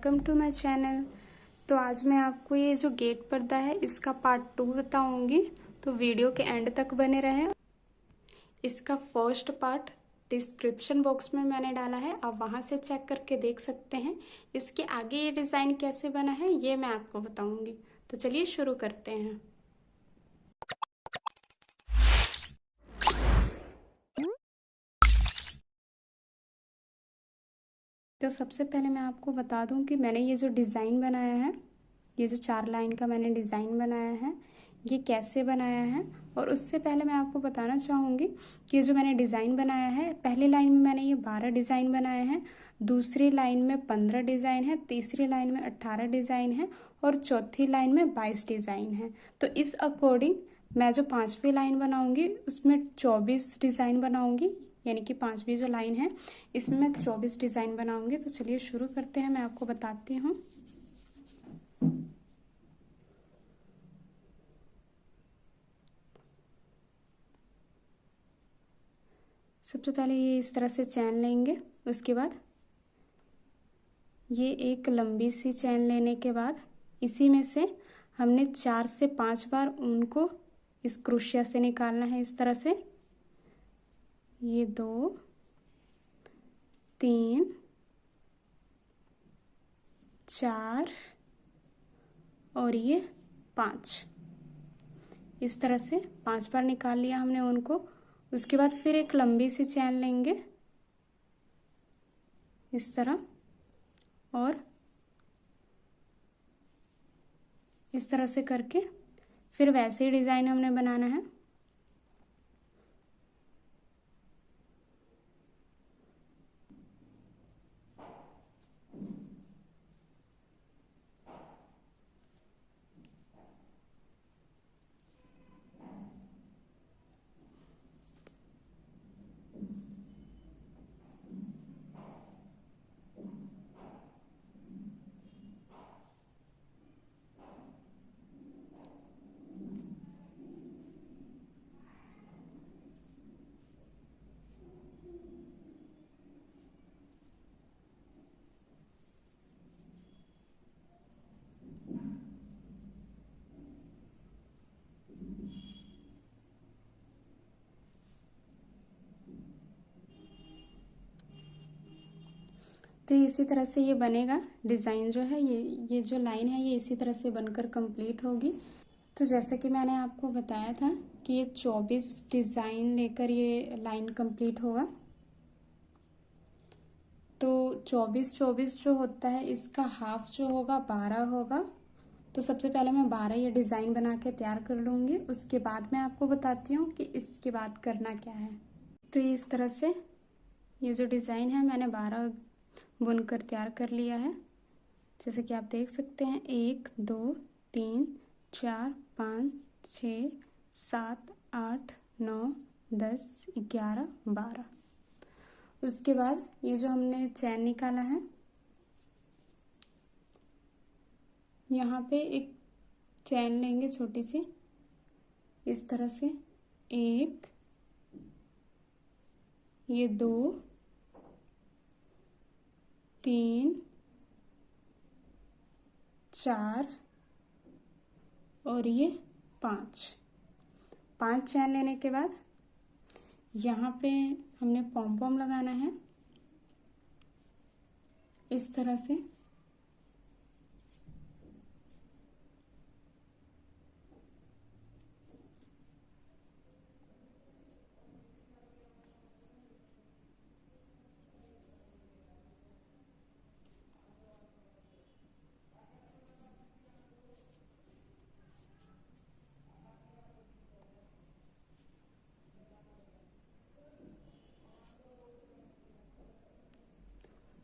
Welcome to my channel. तो आज मैं आपको ये जो गेट पर्दा है इसका पार्ट 2 बताऊंगी, तो वीडियो के एंड तक बने रहें। इसका फर्स्ट पार्ट डिस्क्रिप्शन बॉक्स में मैंने डाला है, आप वहां से चेक करके देख सकते हैं। इसके आगे ये डिज़ाइन कैसे बना है ये मैं आपको बताऊंगी। तो चलिए शुरू करते हैं। तो सबसे पहले मैं आपको बता दूं कि मैंने ये जो डिज़ाइन बनाया है, ये जो 4 लाइन का मैंने डिज़ाइन बनाया है, ये कैसे बनाया है। और उससे पहले मैं आपको बताना चाहूँगी कि ये जो मैंने डिज़ाइन बनाया है, पहली लाइन में मैंने ये 12 डिज़ाइन बनाए हैं, दूसरी लाइन में 15 डिज़ाइन है, तीसरी लाइन में 18 डिज़ाइन है और चौथी लाइन में 22 डिज़ाइन है। तो इस अकॉर्डिंग मैं जो 5वीं लाइन बनाऊँगी उसमें 24 डिज़ाइन बनाऊँगी, यानी कि 5वीं जो लाइन है इसमें मैं 24 डिज़ाइन बनाऊंगी। तो चलिए शुरू करते हैं, मैं आपको बताती हूँ। सबसे पहले ये इस तरह से चैन लेंगे, उसके बाद ये एक लंबी सी चैन लेने के बाद इसी में से हमने 4 से 5 बार उनको इस क्रोशिया से निकालना है। इस तरह से ये 2 3 4 और ये 5, इस तरह से 5 बार निकाल लिया हमने उनको। उसके बाद फिर एक लंबी सी चैन लेंगे इस तरह, और इस तरह से करके फिर वैसे ही डिज़ाइन हमने बनाना है। तो इसी तरह से ये बनेगा डिज़ाइन जो है, ये जो लाइन है ये इसी तरह से बनकर कंप्लीट होगी। तो जैसे कि मैंने आपको बताया था कि ये 24 डिज़ाइन लेकर ये लाइन कंप्लीट होगा। तो 24 जो होता है इसका हाफ जो होगा 12 होगा। तो सबसे पहले मैं 12 ये डिज़ाइन बना के तैयार कर लूँगी, उसके बाद मैं आपको बताती हूँ कि इसके बाद करना क्या है। तो इस तरह से ये जो डिज़ाइन है मैंने 12 बुनकर तैयार कर लिया है। जैसे कि आप देख सकते हैं 1 2 3 4 5 6 7 8 9 10 11 12। उसके बाद ये जो हमने चैन निकाला है यहाँ पे एक चैन लेंगे छोटी सी, इस तरह से 1 ये 2 3 4 और ये 5 चैन लेने के बाद यहाँ पे हमने पॉम पॉम लगाना है इस तरह से।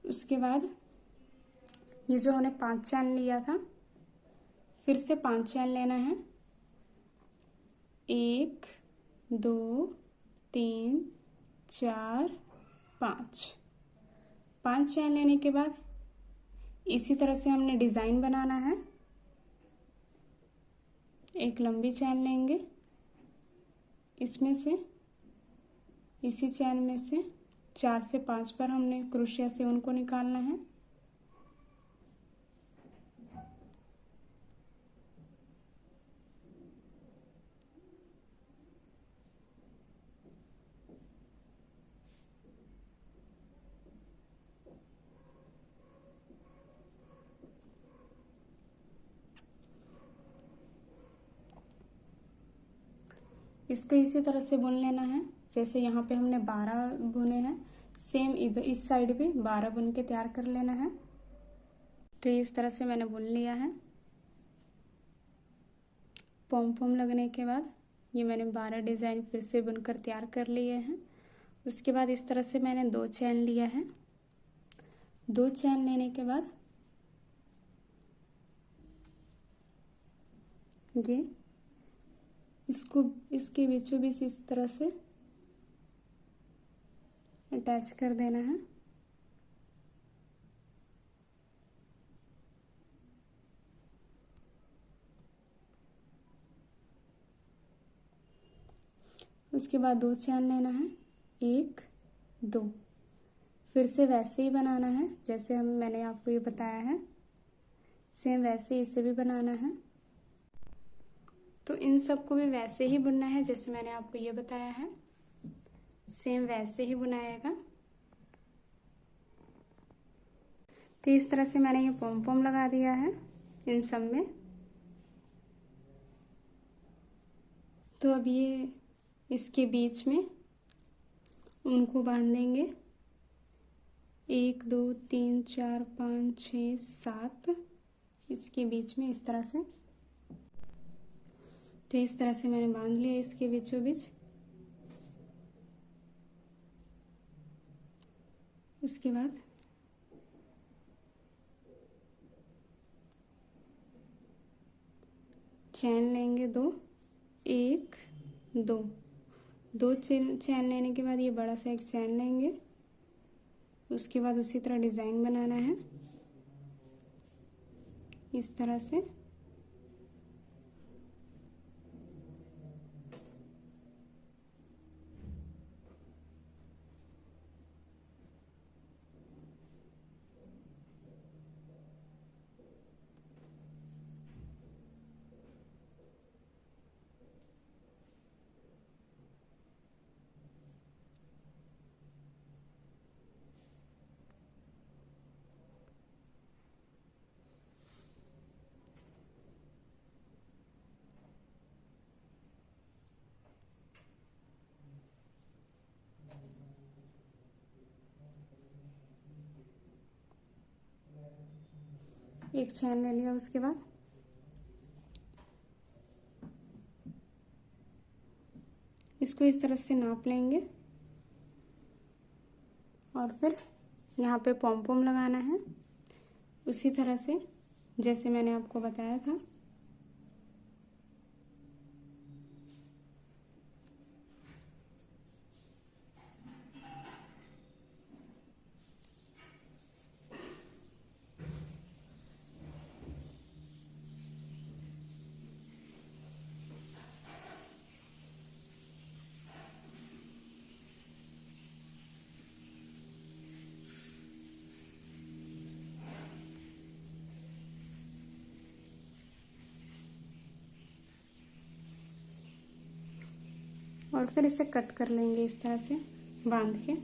उसके बाद ये जो हमने 5 चैन लिया था फिर से 5 चैन लेना है, 1 2 3 4 5 चैन लेने के बाद इसी तरह से हमने डिज़ाइन बनाना है। एक लंबी चैन लेंगे, इसमें से इसी चैन में से 4 से 5 बार हमने क्रोशिया से उनको निकालना है। इसको इसी तरह से बुन लेना है। जैसे यहाँ पे हमने 12 बुने हैं, सेम इधर इस साइड भी 12 बुन के तैयार कर लेना है। तो इस तरह से मैंने बुन लिया है। पॉम पॉम लगने के बाद ये मैंने 12 डिज़ाइन फिर से बुनकर तैयार कर लिए हैं। उसके बाद इस तरह से मैंने 2 चैन लिया है। 2 चैन लेने के बाद ये इसको इसके बीचों बीच इस तरह से अटैच कर देना है। उसके बाद 2 चैन लेना है, 1 2, फिर से वैसे ही बनाना है जैसे मैंने आपको ये बताया है, सेम वैसे ही इसे भी बनाना है। तो इन सबको भी वैसे ही बुनना है जैसे मैंने आपको ये बताया है, सेम वैसे ही बुनाएगा। तो इस तरह से मैंने ये पॉम पॉम लगा दिया है इन सब में। तो अब ये इसके बीच में उनको बांधेंगे, 1 2 3 4 5 6 7 इसके बीच में इस तरह से। तो इस तरह से मैंने बांध लिया इसके बीचों बीच। उसके बाद चैन लेंगे 2, 1 2 चैन लेने के बाद ये बड़ा सा एक चैन लेंगे। उसके बाद उसी तरह डिज़ाइन बनाना है इस तरह से। एक चैन ले लिया। उसके बाद इसको इस तरह से नाप लेंगे और फिर यहाँ पे पॉम पॉम लगाना है उसी तरह से जैसे मैंने आपको बताया था। और फिर इसे कट कर लेंगे इस तरह से बांध के।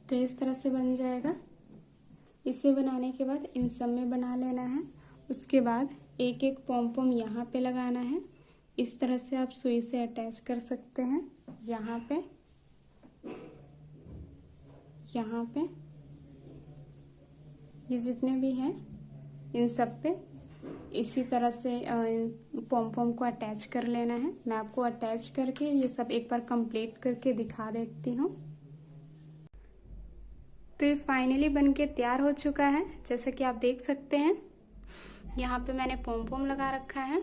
तो इस तरह से बन जाएगा। इसे बनाने के बाद इन सब में बना लेना है। उसके बाद एक एक पॉम पॉम यहाँ पे लगाना है। इस तरह से आप सुई से अटैच कर सकते हैं। यहाँ पे ये जितने भी हैं इन सब पे इसी तरह से पॉम पॉम को अटैच कर लेना है। मैं आपको अटैच करके ये सब एक बार कंप्लीट करके दिखा देती हूँ। तो ये फाइनली बनके तैयार हो चुका है। जैसा कि आप देख सकते हैं यहाँ पे मैंने पॉम पॉम लगा रखा है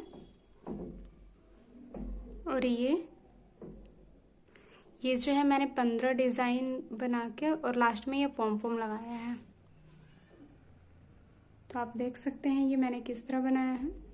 और ये जो है मैंने 15 डिज़ाइन बना के और लास्ट में ये पॉम पॉम लगाया है। तो आप देख सकते हैं ये मैंने किस तरह बनाया है।